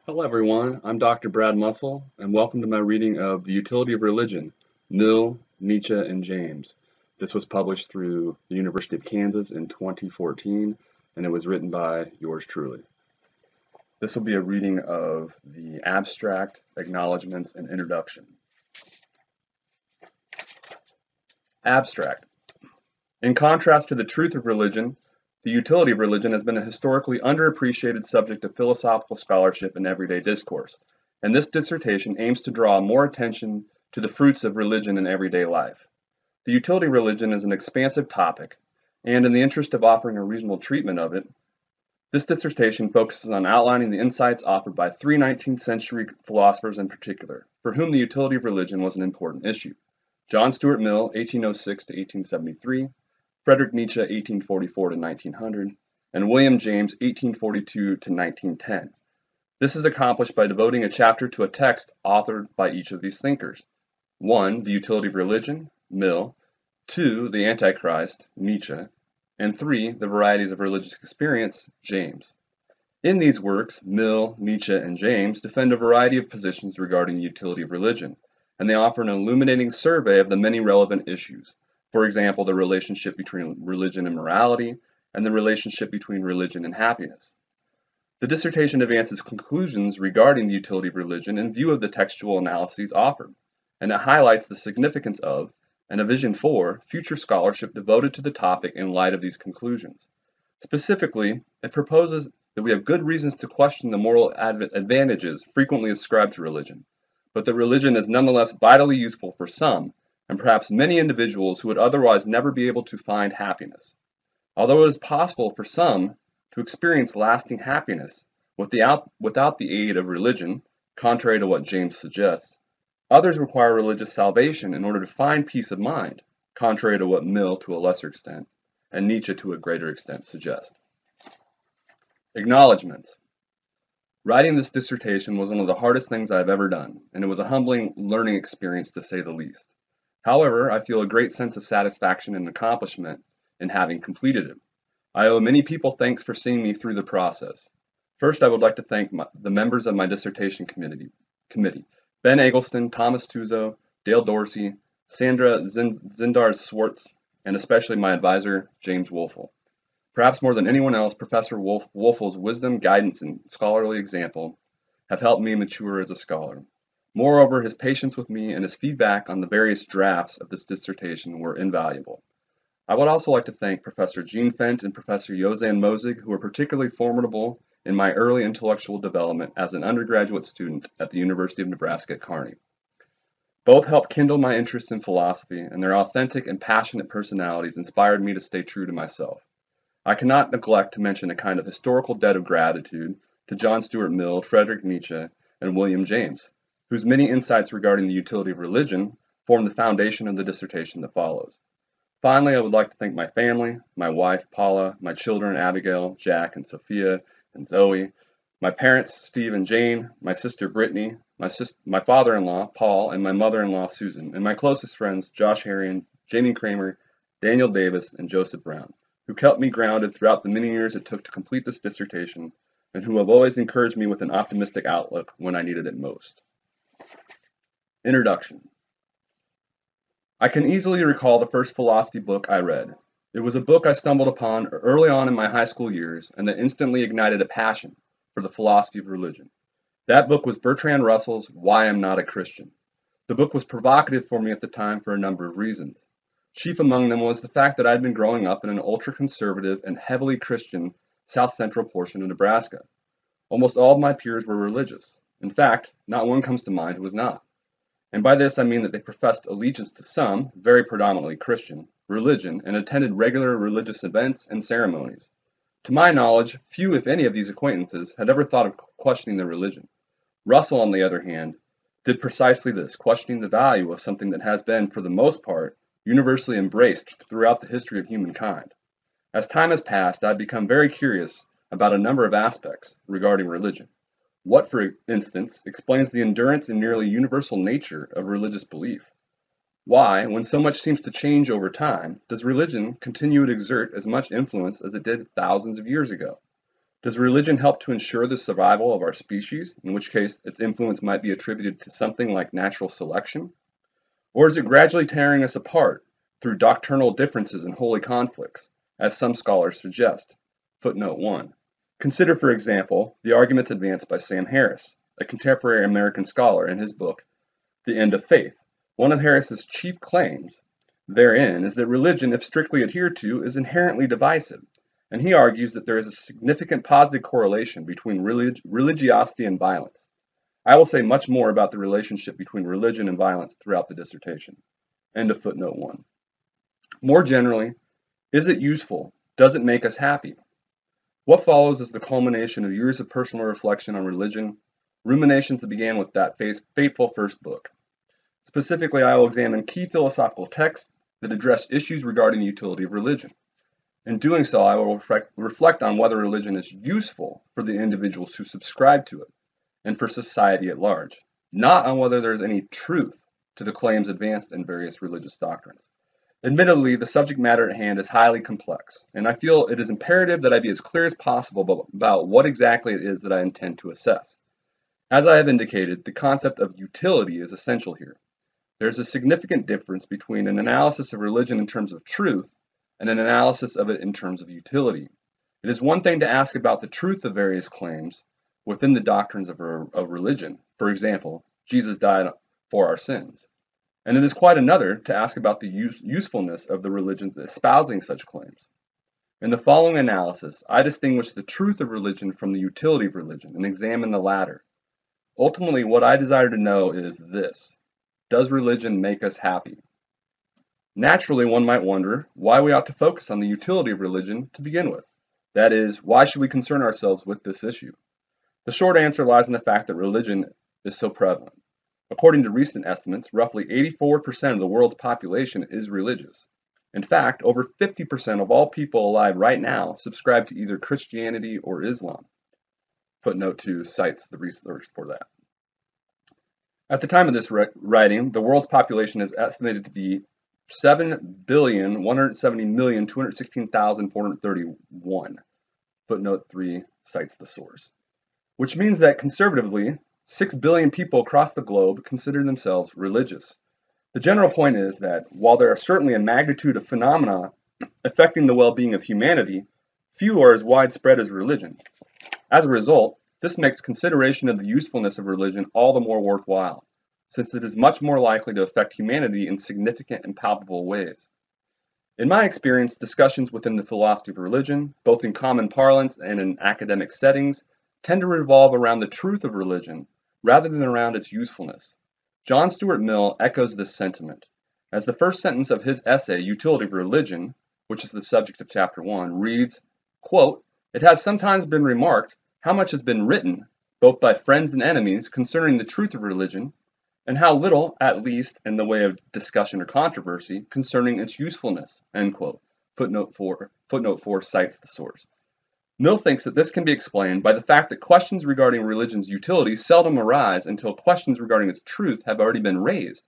Hello everyone, I'm Dr. Brad Musil, and welcome to my reading of The Utility of Religion, Mill, Nietzsche, and James. This was published through the University of Kansas in 2014, and it was written by yours truly. This will be a reading of the abstract, acknowledgements, and introduction. Abstract. In contrast to the truth of religion, the utility of religion has been a historically underappreciated subject of philosophical scholarship and everyday discourse, and this dissertation aims to draw more attention to the fruits of religion in everyday life. The utility of religion is an expansive topic, and in the interest of offering a reasonable treatment of it, this dissertation focuses on outlining the insights offered by three 19th century philosophers in particular, for whom the utility of religion was an important issue: John Stuart Mill, 1806 to 1873, Friedrich Nietzsche, 1844 to 1900, and William James, 1842 to 1910. This is accomplished by devoting a chapter to a text authored by each of these thinkers. 1. The Utility of Religion, Mill. 2. The Antichrist, Nietzsche. And 3. The Varieties of Religious Experience, James. In these works, Mill, Nietzsche, and James defend a variety of positions regarding the utility of religion, and they offer an illuminating survey of the many relevant issues. For example, the relationship between religion and morality, and the relationship between religion and happiness. The dissertation advances conclusions regarding the utility of religion in view of the textual analyses offered, and it highlights the significance of, and a vision for, future scholarship devoted to the topic in light of these conclusions. Specifically, it proposes that we have good reasons to question the moral advantages frequently ascribed to religion, but that religion is nonetheless vitally useful for some, and perhaps many individuals who would otherwise never be able to find happiness. Although it is possible for some to experience lasting happiness without the aid of religion, contrary to what James suggests, others require religious salvation in order to find peace of mind, contrary to what Mill to a lesser extent, and Nietzsche to a greater extent suggest. Acknowledgements. Writing this dissertation was one of the hardest things I have ever done, and it was a humbling learning experience to say the least. However, I feel a great sense of satisfaction and accomplishment in having completed it. I owe many people thanks for seeing me through the process. First, I would like to thank the members of my dissertation committee, Ben Eggleston, Thomas Tuzo, Dale Dorsey, Sandra Zindars-Swartz, and especially my advisor, James Wolfel. Perhaps more than anyone else, Professor Wolfel's wisdom, guidance, and scholarly example have helped me mature as a scholar. Moreover, his patience with me and his feedback on the various drafts of this dissertation were invaluable. I would also like to thank Professor Gene Fent and Professor Jozan Mozig, who were particularly formidable in my early intellectual development as an undergraduate student at the University of Nebraska at Kearney. Both helped kindle my interest in philosophy, and their authentic and passionate personalities inspired me to stay true to myself. I cannot neglect to mention a kind of historical debt of gratitude to John Stuart Mill, Friedrich Nietzsche, and William James, whose many insights regarding the utility of religion form the foundation of the dissertation that follows. Finally, I would like to thank my family, my wife, Paula, my children, Abigail, Jack, and Sophia, and Zoe, my parents, Steve and Jane, my sister, Brittany, my father-in-law, Paul, and my mother-in-law, Susan, and my closest friends, Josh Harrion, Jamie Kramer, Daniel Davis, and Joseph Brown, who kept me grounded throughout the many years it took to complete this dissertation, and who have always encouraged me with an optimistic outlook when I needed it most. Introduction. I can easily recall the first philosophy book I read. It was a book I stumbled upon early on in my high school years and that instantly ignited a passion for the philosophy of religion. That book was Bertrand Russell's Why I'm Not a Christian. The book was provocative for me at the time for a number of reasons. Chief among them was the fact that I'd been growing up in an ultra-conservative and heavily Christian south-central portion of Nebraska. Almost all of my peers were religious. In fact, not one comes to mind who was not. And by this I mean that they professed allegiance to some, very predominantly Christian, religion and attended regular religious events and ceremonies. To my knowledge, few if any of these acquaintances had ever thought of questioning their religion. Russell, on the other hand, did precisely this, questioning the value of something that has been, for the most part, universally embraced throughout the history of humankind. As time has passed, I've become very curious about a number of aspects regarding religion. What, for instance, explains the endurance and nearly universal nature of religious belief? Why, when so much seems to change over time, does religion continue to exert as much influence as it did thousands of years ago? Does religion help to ensure the survival of our species, in which case its influence might be attributed to something like natural selection? Or is it gradually tearing us apart through doctrinal differences and holy conflicts, as some scholars suggest? Footnote 1. Consider, for example, the arguments advanced by Sam Harris, a contemporary American scholar, in his book, The End of Faith. One of Harris's chief claims therein is that religion, if strictly adhered to, is inherently divisive, and he argues that there is a significant positive correlation between religiosity and violence. I will say much more about the relationship between religion and violence throughout the dissertation. End of footnote 1. More generally, is it useful? Does it make us happy? What follows is the culmination of years of personal reflection on religion, ruminations that began with that fateful first book. Specifically, I will examine key philosophical texts that address issues regarding the utility of religion. In doing so, I will reflect on whether religion is useful for the individuals who subscribe to it and for society at large, not on whether there is any truth to the claims advanced in various religious doctrines. Admittedly, the subject matter at hand is highly complex, and I feel it is imperative that I be as clear as possible about what exactly it is that I intend to assess. As I have indicated, the concept of utility is essential here. There is a significant difference between an analysis of religion in terms of truth and an analysis of it in terms of utility. It is one thing to ask about the truth of various claims within the doctrines of religion. For example, Jesus died for our sins. And it is quite another to ask about the usefulness of the religions espousing such claims. In the following analysis, I distinguish the truth of religion from the utility of religion and examine the latter. Ultimately, what I desire to know is this: does religion make us happy? Naturally, one might wonder why we ought to focus on the utility of religion to begin with. That is, why should we concern ourselves with this issue? The short answer lies in the fact that religion is so prevalent. According to recent estimates, roughly 84% of the world's population is religious. In fact, over 50% of all people alive right now subscribe to either Christianity or Islam. Footnote 2 cites the research for that. At the time of this writing, the world's population is estimated to be 7,170,216,431. Footnote 3 cites the source. Which means that conservatively, 6 billion people across the globe consider themselves religious. The general point is that while there are certainly a magnitude of phenomena affecting the well-being of humanity, few are as widespread as religion. As a result, this makes consideration of the usefulness of religion all the more worthwhile, since it is much more likely to affect humanity in significant and palpable ways. In my experience, discussions within the philosophy of religion, both in common parlance and in academic settings, tend to revolve around the truth of religion rather than around its usefulness. John Stuart Mill echoes this sentiment, as the first sentence of his essay, Utility of Religion, which is the subject of Chapter 1, reads, quote, "It has sometimes been remarked how much has been written, both by friends and enemies, concerning the truth of religion, and how little, at least, in the way of discussion or controversy, concerning its usefulness." End quote. Footnote 4 cites the source. Mill thinks that this can be explained by the fact that questions regarding religion's utility seldom arise until questions regarding its truth have already been raised,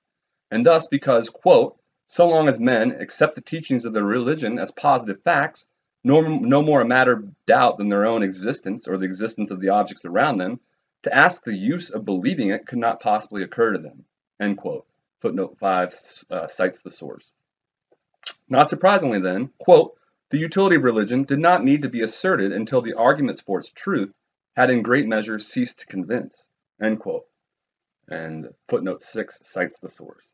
and thus because, quote, "so long as men accept the teachings of their religion as positive facts, no more a matter of doubt than their own existence or the existence of the objects around them, to ask the use of believing it could not possibly occur to them." End quote. Footnote 5 cites the source. Not surprisingly then, quote, "the utility of religion did not need to be asserted until the arguments for its truth had in great measure ceased to convince." End quote. And footnote 6 cites the source.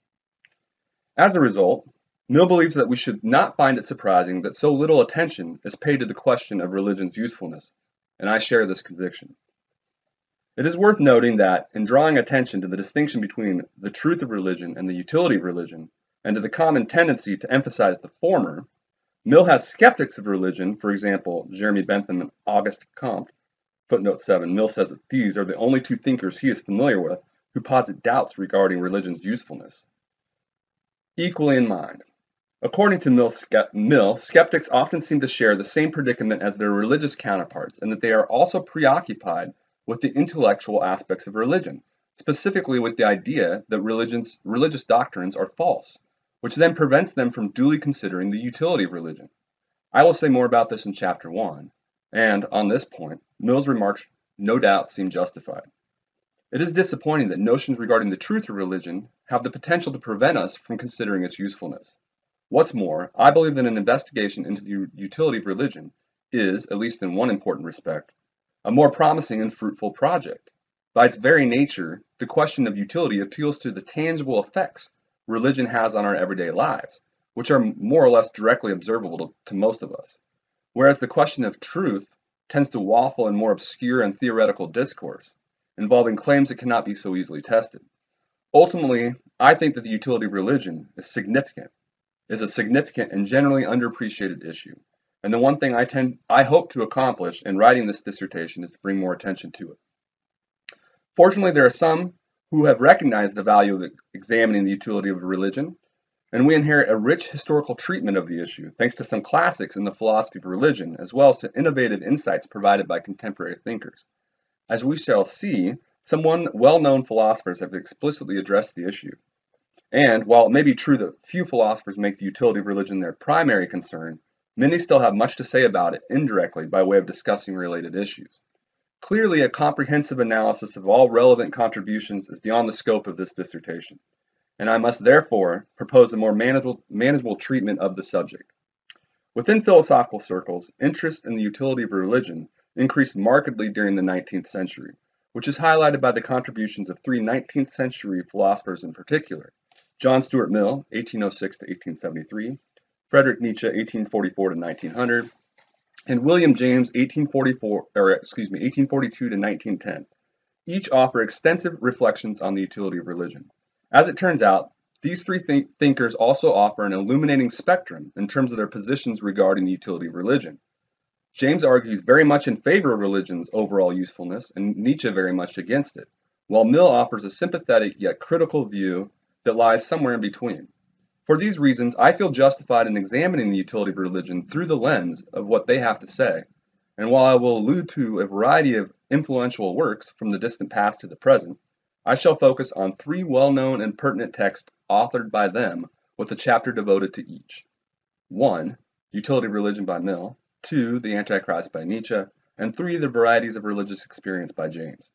As a result, Mill believes that we should not find it surprising that so little attention is paid to the question of religion's usefulness, and I share this conviction. It is worth noting that, in drawing attention to the distinction between the truth of religion and the utility of religion, and to the common tendency to emphasize the former, Mill has skeptics of religion, for example, Jeremy Bentham and Auguste Comte. Footnote 7, Mill says that these are the only two thinkers he is familiar with who posit doubts regarding religion's usefulness. Equally in mind. According to Mill, skeptics often seem to share the same predicament as their religious counterparts, and that they are also preoccupied with the intellectual aspects of religion, specifically with the idea that religious doctrines are false, which then prevents them from duly considering the utility of religion. I will say more about this in Chapter 1, And on this point, Mill's remarks no doubt seem justified. It is disappointing that notions regarding the truth of religion have the potential to prevent us from considering its usefulness. What's more, I believe that an investigation into the utility of religion is, at least in one important respect, a more promising and fruitful project. By its very nature, the question of utility appeals to the tangible effects religion has on our everyday lives, which are more or less directly observable to most of us, whereas the question of truth tends to waffle in more obscure and theoretical discourse, involving claims that cannot be so easily tested. Ultimately, I think that the utility of religion is a significant and generally underappreciated issue, and the one thing I hope to accomplish in writing this dissertation is to bring more attention to it. Fortunately, there are some who have recognized the value of examining the utility of religion, and we inherit a rich historical treatment of the issue, thanks to some classics in the philosophy of religion, as well as to innovative insights provided by contemporary thinkers. As we shall see, some well-known philosophers have explicitly addressed the issue. And while it may be true that few philosophers make the utility of religion their primary concern, many still have much to say about it indirectly by way of discussing related issues. Clearly, a comprehensive analysis of all relevant contributions is beyond the scope of this dissertation, and I must therefore propose a more manageable treatment of the subject. Within philosophical circles, interest in the utility of religion increased markedly during the 19th century, which is highlighted by the contributions of three 19th century philosophers in particular: John Stuart Mill, 1806 to 1873, Friedrich Nietzsche, 1844 to 1900, and William James, 1842 to 1910. Each offer extensive reflections on the utility of religion. As it turns out, these three thinkers also offer an illuminating spectrum in terms of their positions regarding the utility of religion. James argues very much in favor of religion's overall usefulness, and Nietzsche very much against it, while Mill offers a sympathetic yet critical view that lies somewhere in between. For these reasons, I feel justified in examining the utility of religion through the lens of what they have to say, and while I will allude to a variety of influential works from the distant past to the present, I shall focus on three well-known and pertinent texts authored by them, with a chapter devoted to each. 1. Utility of Religion by Mill, 2. The Antichrist by Nietzsche, and 3. The Varieties of Religious Experience by James.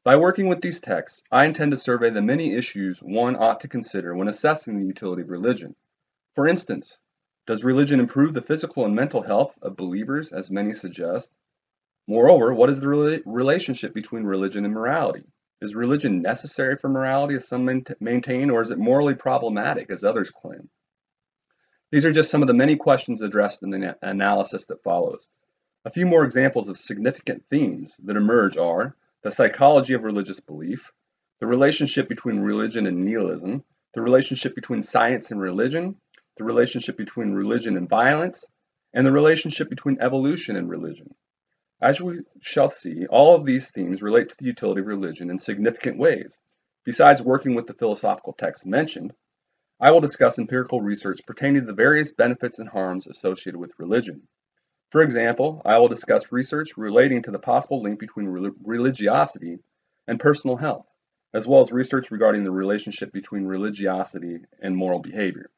By working with these texts, I intend to survey the many issues one ought to consider when assessing the utility of religion. For instance, does religion improve the physical and mental health of believers, as many suggest? Moreover, what is the relationship between religion and morality? Is religion necessary for morality, as some maintain, or is it morally problematic, as others claim? These are just some of the many questions addressed in the analysis that follows. A few more examples of significant themes that emerge are the psychology of religious belief, the relationship between religion and nihilism, the relationship between science and religion, the relationship between religion and violence, and the relationship between evolution and religion. As we shall see, all of these themes relate to the utility of religion in significant ways. Besides working with the philosophical texts mentioned, I will discuss empirical research pertaining to the various benefits and harms associated with religion. For example, I will discuss research relating to the possible link between religiosity and personal health, as well as research regarding the relationship between religiosity and moral behavior.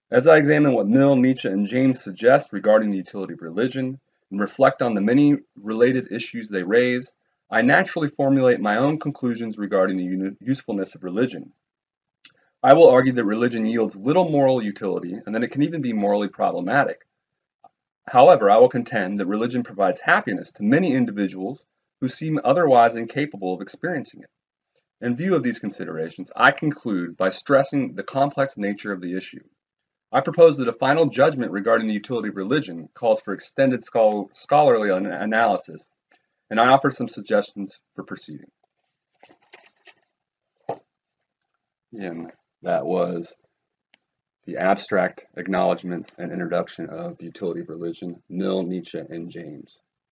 As I examine what Mill, Nietzsche, and James suggest regarding the utility of religion, and reflect on the many related issues they raise, I naturally formulate my own conclusions regarding the usefulness of religion. I will argue that religion yields little moral utility and that it can even be morally problematic. However, I will contend that religion provides happiness to many individuals who seem otherwise incapable of experiencing it. In view of these considerations, I conclude by stressing the complex nature of the issue. I propose that a final judgment regarding the utility of religion calls for extended scholarly analysis, and I offer some suggestions for proceeding. And that was the abstract acknowledgements and introduction of the utility of religion, Mill, Nietzsche, and James.